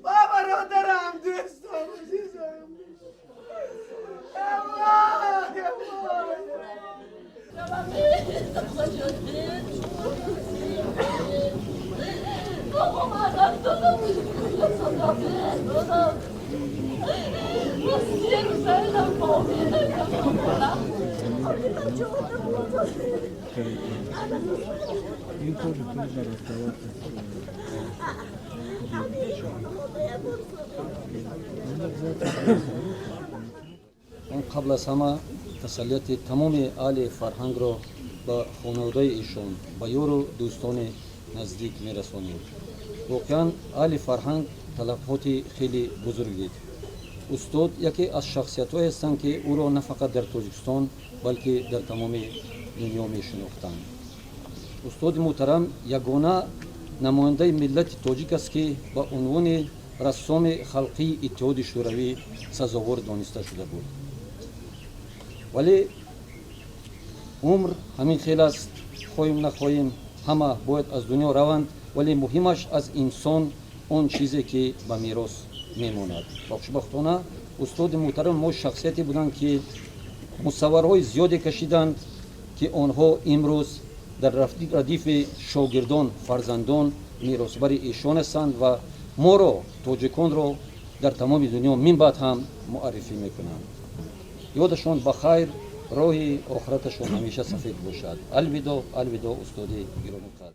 با برادرم دوستان عزیزم اون قبل از همه تسلیت تمام آل فرهنگ را با خانواده ایشون با یار و دوستان نزدیک میرسانیم. واقعا آل فرهنگ تلفات خیلی بزرگ دید. استاد یکی از شخصیت‌هایی هستند که او را نه فقط در تاجیکستان بلکه در تمام دنیا میشناختند. استاد محترم یگانه نماینده ملت تاجیک است که با عنوان رسام خلقی اتحاد شوروی سزاوار دانسته شده بود. ولی عمر همین خیلی است، خواهیم نخواهیم همه باید از دنیا روند، ولی مهمش از انسان اون چیزی که به میراث میماند. خوشبختانه استاد محترم ما شخصیتی بودند که مصورهای زیادی کشیدند که آنها امروز در ردیف شاگردان فرزندان میراثبر ایشان هستند و ما را تاجیکان را در تمام دنیا من بعد هم معرفی میکنند. یادشان بخیر، راه آخرتشان همیشه سفید باشد. الوداع الوداع استاد گرامی قدر.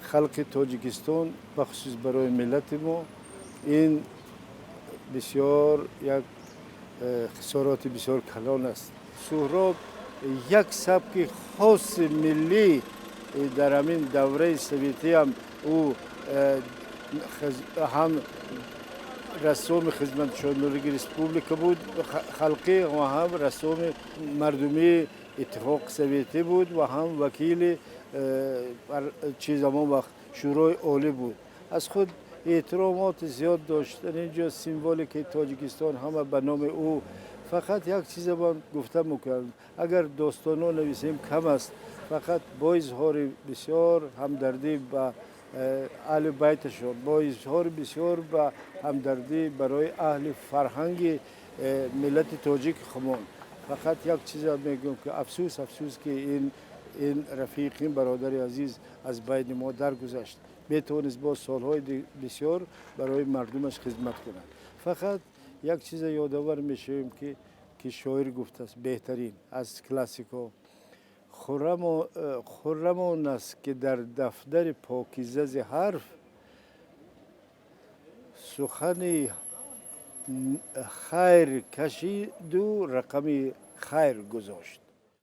خلق تاجیکستان بخصوص برای ملت ما این بسیار یک خسارات بسیار کلان است. سهراب یک سبک خاص ملی در همین دوره سویتی هم او هم رسام خدمت شاهنامه رسپوبلیکا بود خلقی و هم رسام مردمی اتفاق سویتی بود و هم وکیل چیز همان وقت شورای عالی بود. از خود احترامات زیاد داشتن. اینجا سیمبولی که تاجیکستان همه به نام او. فقط یک چیز من گفته میکنم، اگر داستانا نویسیم کم است، فقط با اظهار بسیار همدردی به اهل بیتشان، با اظهار بسیار به همدردی برای اهل فرهنگ ملت تاجیک خمان. فقط یک چیز میگم که افسوس که این رفیقیم برادر عزیز از بین ما درگذشت. میتونست با سالهای بسیار برای مردمش خدمت کنه. فقط یک چیز یادآور میشیم که شاعر گفته است بهترین از کلاسیکا: خرم آن است که در دفتر پاکیزه ز حرف سخن خیر کشید و رقم خیر گذاشت.